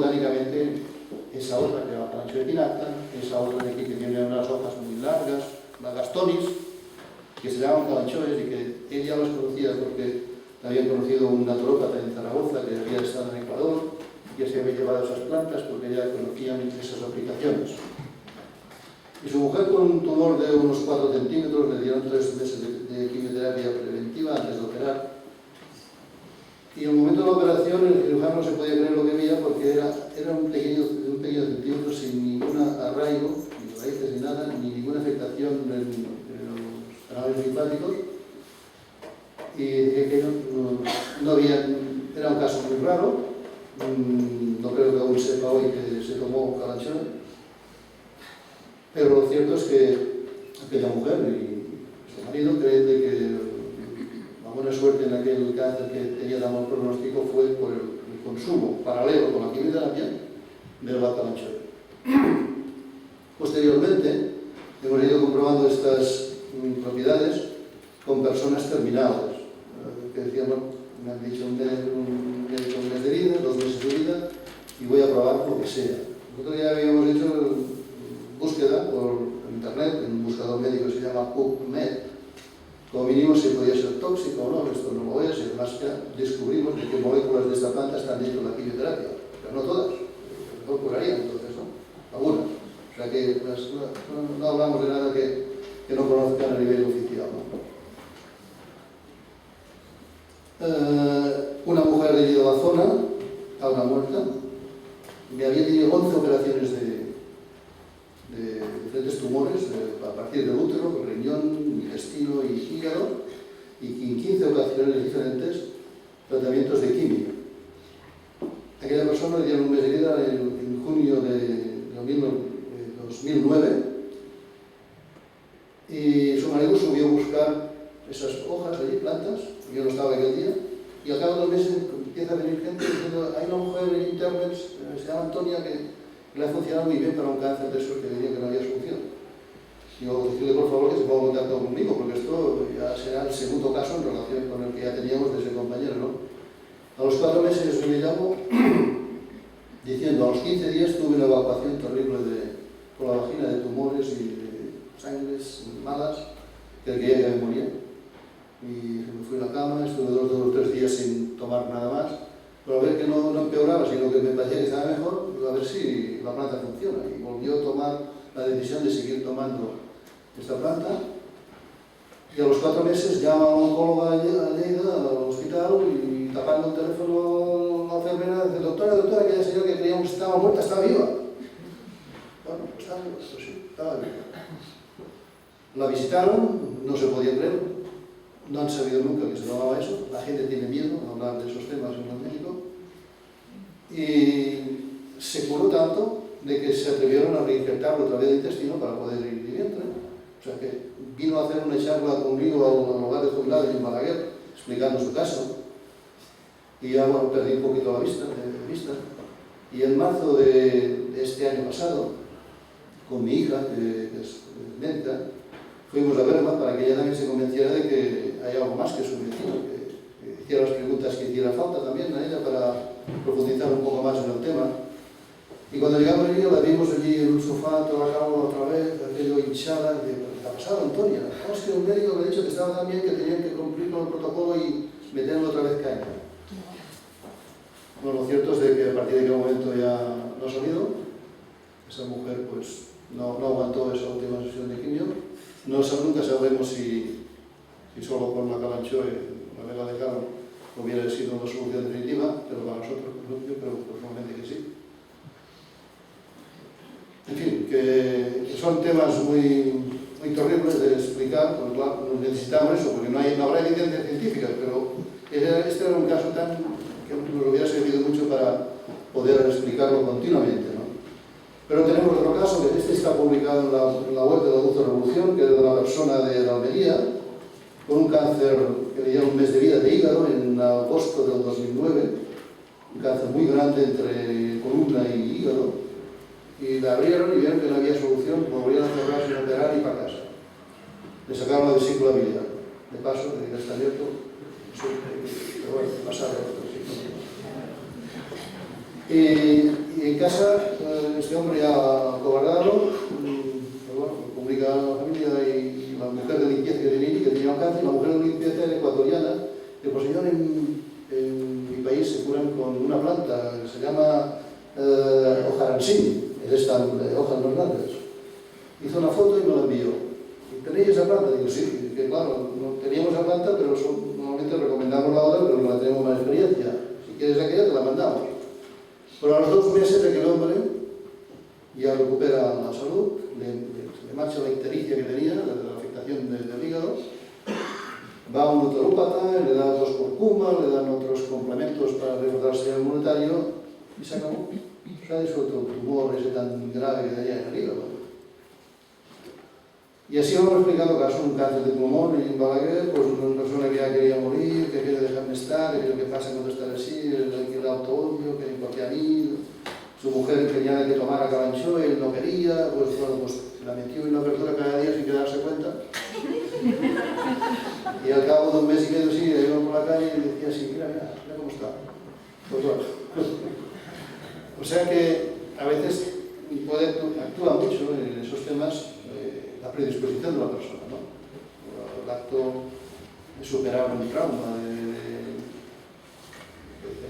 botánicamente esa otra, que era la Kalanchoe pinnata, esa otra de aquí que tiene unas hojas muy largas, las gastonis, que se llaman Kalanchoes y que él ya los conocía porque habían conocido un naturópata en Zaragoza que había estado en Ecuador y se había llevado esas plantas porque ya conocían esas aplicaciones. Y su mujer, con un tumor de unos 4 centímetros, le dieron 3 meses de quimioterapia preventiva antes de operar. Y en el momento de la operación el cirujano no se podía creer lo que veía porque era un pequeño centímetro sin ningún arraigo, ni raíces ni nada, ni ninguna afectación en los canales linfáticos. Y que no había, era un caso muy raro, no creo que aún sepa hoy que se tomó Kalanchoe, pero lo cierto es que aquella mujer y su marido creen de que la buena suerte en aquel cáncer que tenía tan mal pronóstico fue por el consumo paralelo con la quimioterapia de la Kalanchoe. Posteriormente hemos ido comprobando estas propiedades con personas terminales, que decían, bueno, me han dicho un mes de vida, 2 meses de vida, y voy a probar lo que sea. Nosotros ya habíamos hecho búsqueda por internet, en un buscador médico que se llama PubMed, como mínimo si podía ser tóxico o no, esto no lo es, y además descubrimos de qué moléculas de esta planta están dentro de la quimioterapia, pero no todas, no curarían entonces, ¿no? Algunas. O sea que no hablamos de nada que no conozcan a nivel oficial, ¿no? Una mujer de la zona, a una muerta, que había tenido 11 operaciones de diferentes tumores a partir del útero, riñón, intestino y hígado, y en 15 ocasiones diferentes tratamientos de quimio. Aquella persona le dieron un mes de vida en junio de 2009 y su marido subió a buscar esas hojas de plantas, yo no estaba aquel día, y al cabo de 2 meses empieza a venir gente diciendo, hay una mujer en internet, se llama Antonia, que le ha funcionado muy bien para un cáncer de esos que decía que no había solución. Digo, decirle por favor que se ponga en contacto conmigo, porque esto ya será el segundo caso en relación con el que ya teníamos de ese compañero, ¿no? A los 4 meses me llamo diciendo, a los 15 días tuve una evacuación terrible por la vagina de tumores y de sangres malas, que creía que me moría. Y me fui a la cama, estuve 2 o 3 días sin tomar nada más, pero a ver que no empeoraba, sino que me parecía que estaba mejor, a ver si la planta funciona. Y volvió a tomar la decisión de seguir tomando esta planta. Y a los 4 meses llama a un oncólogo a Lleida, al hospital, y tapando el teléfono a la enfermera, dice, doctora, aquella señora que creíamos que estaba muerta, está viva. Bueno, pues estaba viva, pues sí, estaba viva. La visitaron, no se podía creer. No han sabido nunca que se llamaba eso, la gente tiene miedo a hablar de esos temas en el médico, y se curó tanto de que se atrevieron a reinfectarlo otra vez del intestino para poder ir de vientre. O sea que vino a hacer una charla conmigo a un hogar de jubilados en Balaguer, explicando su caso, y ya bueno, perdí un poquito la vista. Y en marzo de este año pasado, con mi hija, que es médica, fuimos a verla para que ella también se convenciera de que hay algo más que su medicina, que hiciera las preguntas que hiciera falta también a ella para profundizar un poco más en el tema. Y cuando llegamos allí, la vimos allí en un sofá, toda la cama otra vez, aquello hinchada, ¿qué ha pasado, Antonia? No, es que un médico me ha dicho que estaba tan bien que tenían que cumplir con el protocolo y meterlo otra vez caña. Bueno, lo cierto es de que a partir de aquel momento ya no ha salido. Esa mujer pues no aguantó esa última sesión de quimio. Nunca sabremos si solo con la Kalanchoe, la vela de Caro, hubiera sido una solución definitiva, pero para nosotros yo creo personalmente que sí. En fin, que son temas muy terribles de explicar, pues claro, necesitamos eso, porque no habrá evidencias científicas, pero este era un caso que nos hubiera servido mucho para poder explicarlo continuamente, ¿no? Pero tenemos otro caso, que este está publicado en la web de la Dulce Revolución, que es de una persona de Almería, con un cáncer que le dieron un mes de vida de hígado en agosto del 2009, un cáncer muy grande entre columna y hígado, y la abrieron y vieron que no había solución, volvían a cerrar sin operar y para casa. Le sacaron la vesícula biliar. De paso, ya está abierto, pero bueno, pasado. Y en casa, este hombre ya acobardado, comunica a la familia y la mujer de limpieza que tenía un cáncer, la mujer de limpieza era ecuatoriana, que pues señor, en mi país se curan con una planta que se llama hojaransín, es esta hojas más largas. Hizo una foto y me la envió. ¿Tenéis esa planta? Digo, sí, que claro, no teníamos esa planta, pero normalmente recomendamos la otra, pero no la tenemos más experiencia. Si quieres aquella, te la mandamos. Pero a los 2 meses aquel hombre ya recupera la salud, le marcha la ictericia que tenía, la afectación del hígado, va a un naturópata, le da 2 curcuma, le dan otros complementos para reforzar el sistema inmunitario y se acabó. Se ha disuelto el tumor ese tan grave que tenía en el hígado. Y así vamos explicando casos, un cáncer de pulmón y en Balaguer, pues una persona que ya quería morir, que quiere dejarme estar, que lo que pasa cuando está así, el autoodio, que importe a mí, su mujer empeñada que tomara calancho, él no quería, pues bueno, pues la metió en una apertura cada día sin que darse cuenta. Y al cabo de un mes y medio sí, iba por la calle y decía así, mira cómo está. Pues bueno. O sea que a veces actúa mucho en esos temas la predisposición de la persona, ¿no? El acto de superar un trauma, de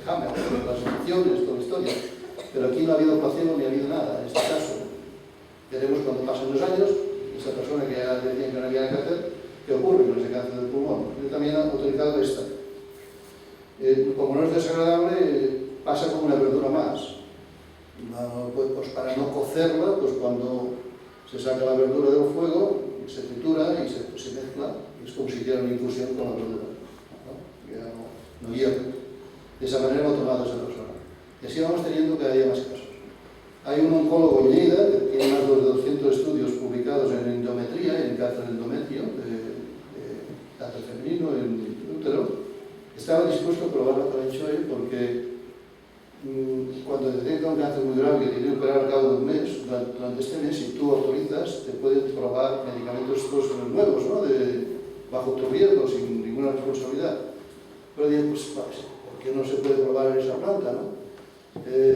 Hammer, de las emociones, toda la historia. Pero aquí no ha habido placebo ni ha habido nada, en este caso. Veremos cuando pasen los años, esa persona que ya decía que no había cáncer, ¿qué ocurre con ese cáncer del pulmón? Yo también he autorizado esta. Como no es desagradable, pasa como una verdura más. Pues para no cocerla, pues cuando se saca la verdura del fuego, se tritura y se mezcla, y es como si hiciera una infusión con la verdura, ¿no? Ya no hierve. De esa manera lo ha tomado esa persona. Y así vamos teniendo cada día más casos. Hay un oncólogo en Lleida que tiene más de 200 estudios publicados en endometría, en cáncer de endometrio, de cáncer femenino, en útero. Estaba dispuesto a probar la calanchoe porque cuando detecta un cáncer muy grave que tiene que operar al cabo de un mes, durante este mes, si tú autorizas, te pueden probar medicamentos estos nuevos, ¿no? Bajo tu riesgo, sin ninguna responsabilidad. Pero digo, pues, ¿por qué no se puede probar esa planta, no?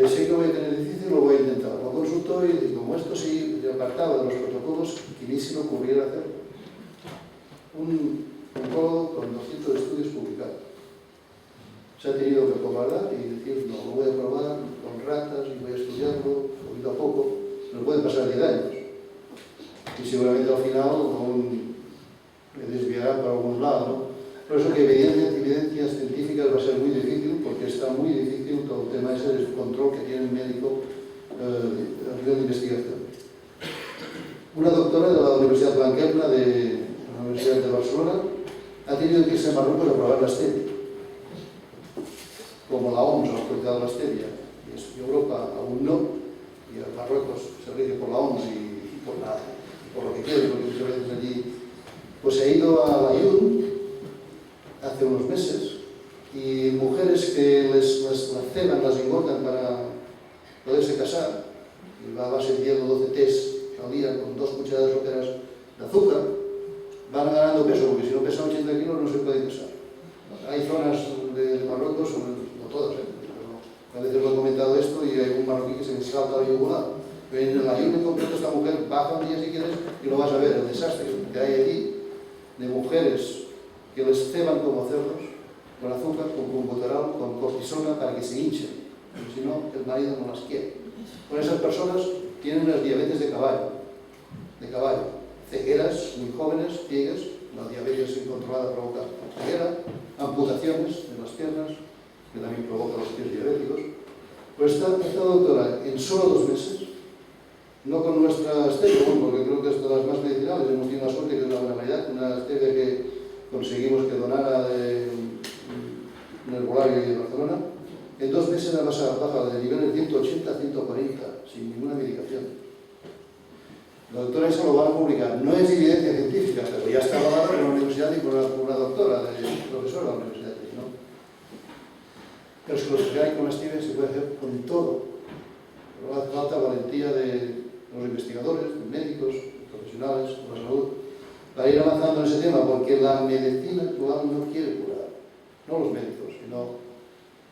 Sé que voy a tener difícil, lo voy a intentar. Lo consultó y como esto sí apartaba de los protocolos, que ni se le ocurriera hacer. Un oncólogo con 200 estudios publicados. Se ha tenido que cobardar y decir, no, lo voy a probar con ratas y voy a estudiarlo poquito a poco. Nos pueden pasar 10 años. Y seguramente al final me desviará para algún lado, ¿no? Por eso que evidencias científicas va a ser muy difícil, porque está muy difícil todo el tema ese del control que tiene el médico a nivel de investigación. Una doctora de la Universidad Blanquerna, de la Universidad de Barcelona, ha tenido que irse a Marruecos a probar la stevia. Como la OMS ha autorizado la stevia, y Europa aún no, y a Marruecos se rige por la OMS y por lo que quiere, porque muchas veces allí, pues he ido a Layún hace unos meses, y mujeres que las ceban, las engordan para poderse casar, y va a base de 10 o 12 tés al día con 2 cucharadas soperas de azúcar, van ganando peso, porque si no pesan 80 kilos no se pueden casar. Hay zonas de Marruecos, no todas, pero a veces lo he comentado esto y hay un marroquí que se me salta la yugular. Pero en el ayuno en concreto esta mujer baja un día si quieres y lo vas a ver, el desastre que hay allí de mujeres que les ceban como cerdos, con azúcar, con cumbuterol, con cortisona para que se hinchen, porque si no el marido no las quiere. Con esas personas tienen las diabetes de caballo, cegueras muy jóvenes, ciegas, la diabetes incontrolada provoca ceguera, amputaciones de las piernas, que también provoca los pies diabéticos. Pues esta doctora, en solo 2 meses, no con nuestra stevia, porque creo que es de las más medicinales, hemos tenido la suerte que es una buena variedad, una stevia que conseguimos que donara de un herbolario de Barcelona, en 2 meses ha bajado de niveles 180 a 140, sin ninguna medicación. La doctora esa lo va a publicar, no es evidencia científica, pero ya está avalada por la universidad y por una doctora, profesora de la universidad, ¿no? Pero es que lo que hay con la stevia se puede hacer con todo. Pero hace falta valentía de los investigadores, de médicos, profesionales de la salud, para ir avanzando en ese tema, porque la medicina actual no quiere curar, no los médicos, sino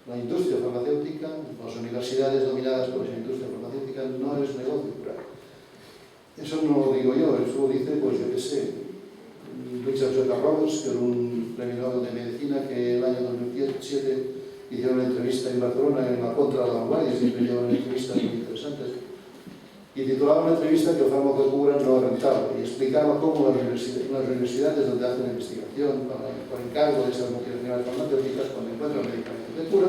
La industria farmacéutica, las universidades dominadas por esa industria farmacéutica, no es negocio curar. Eso no lo digo yo, eso lo dice, pues yo qué sé, Richard J. Roberts, que era un premio Nobel de Medicina, que el año 2007 hicieron una entrevista en Barcelona en la Contra de la Vanguardia, siempre llevan entrevistas muy interesantes, y titulaba una entrevista que el fármaco de cura no es rentable, y explicaba cómo las universidades donde hacen investigación por encargo de esas multinacionales farmacéuticas, cuando encuentran medicamentos de cura,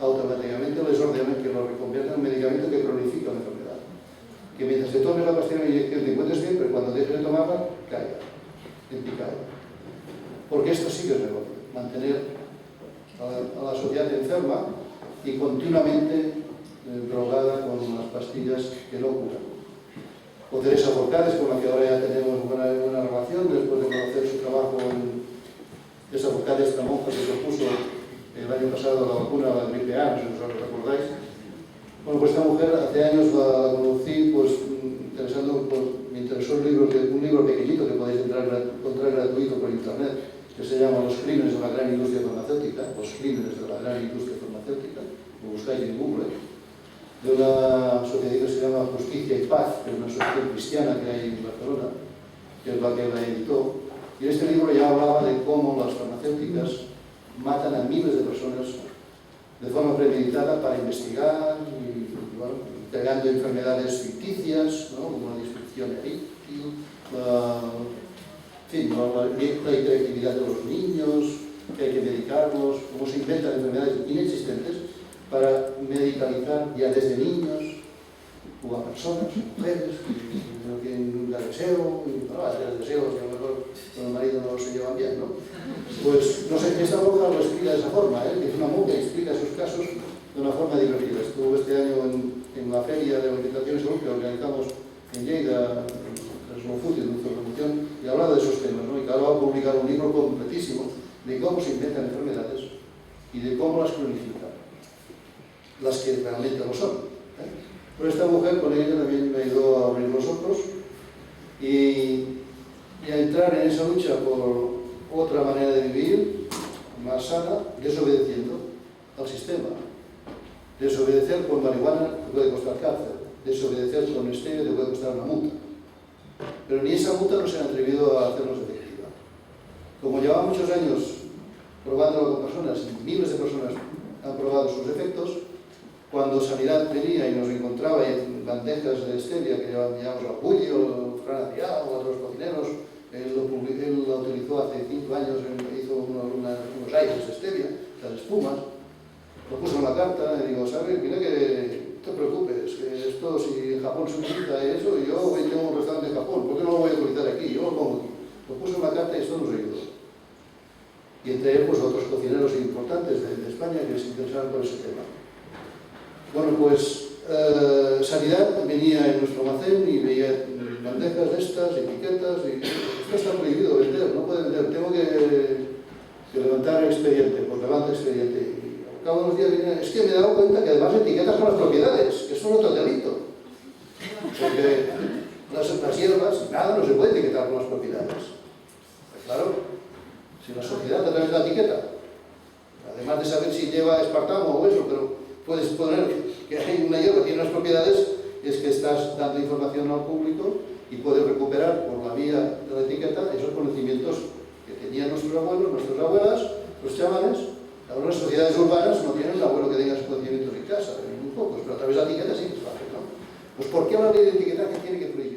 automáticamente les ordenan que lo reconviertan en un medicamento que cronifica la enfermedad. Que mientras te tomes la pastilla de inyección te encuentres bien, pero cuando dejes de tomarla, caiga, en picado. Porque esto sí que es negocio, mantener a la sociedad enferma y continuamente drogada con las pastillas que no curan. O Teresa Forcades, con la que ahora ya tenemos buena relación, después de conocer su trabajo en Teresa Forcades, esta monja que propuso el año pasado la vacuna, la gripe A, no sé si os recordáis. Bueno, pues esta mujer hace años la conocí, pues me interesó un libro pequeñito que podéis encontrar gratuito por internet, que se llama Los crímenes de la gran industria farmacéutica, Los crímenes de la gran industria farmacéutica, lo buscáis en Google, de una sociedad que se llama Justicia y Paz, que es una asociación cristiana que hay en Barcelona, que es la que la editó, y en este libro ya hablaba de cómo las farmacéuticas matan a miles de personas de forma premeditada para investigar y, bueno, creando enfermedades ficticias, ¿no? Como la disfunción eréctil, la hiperactividad de los niños, que hay que medicarlos, cómo se inventan enfermedades inexistentes para medicalizar ya desde niños o a personas, mujeres, que tienen un deseo, tres deseos, que a lo mejor con el marido no se llevan bien, ¿no? Pues, no sé, esta monja lo explica de esa forma, que es una monja y explica esos casos de una forma divertida. Estuvo este año en la feria de alimentación y salud que organizamos en Lleida, en el Slofuti, de nuestra promoción, y hablaba de esos temas, ¿no? Y que ahora va a publicar un libro completísimo de cómo se inventan enfermedades y de cómo las cronifican, las que realmente lo son. Pero esta mujer, con ella también me ayudó a abrir los ojos y a entrar en esa lucha por otra manera de vivir, más sana, desobedeciendo al sistema. Desobedecer con marihuana te puede costar cárcel, desobedecer con stevia te puede costar una multa. Pero ni esa multa no se han atrevido a hacernos efectiva. Como llevan muchos años probándolo con personas, y miles de personas han probado sus efectos, cuando Sanidad venía y nos encontraba en bandejas de stevia que llamamos Orgullo, Fran Adrià o otros cocineros, él la utilizó hace 5 años, hizo unos aires de stevia, las espumas, lo puso en la carta y digo, ¿sabes? Mira que no te preocupes, que esto si en Japón se utiliza eso, y yo tengo un restaurante en Japón, ¿por qué no lo voy a utilizar aquí? Yo lo pongo aquí. Lo puso en la carta y esto nos ayudó. Y entre ellos pues, otros cocineros importantes de España que se interesaron por ese tema. Bueno, pues Sanidad venía en nuestro almacén y veía bandejas de estas, etiquetas, y esto está prohibido vender, no puede vender, tengo que levantar expediente, pues levanta expediente. Y al cabo de unos días viene, es que me he dado cuenta que además etiquetas con las propiedades, que eso es otro delito. Porque las hierbas, nada no se puede etiquetar con las propiedades. Pues claro, si la sociedad a través de la etiqueta, además de saber si lleva espartamo o eso, pero puedes poner que hay una hierba que tiene unas propiedades, es que estás dando información al público y puedes recuperar por la vía de la etiqueta esos conocimientos que tenían nuestros abuelos, nuestras abuelas, los chamanes. Ahora las sociedades urbanas no tienen un abuelo que tenga esos conocimientos en casa, muy pocos, pero a través de la etiqueta sí que es fácil, ¿no? Pues ¿por qué la ley de etiquetaje tiene que prohibir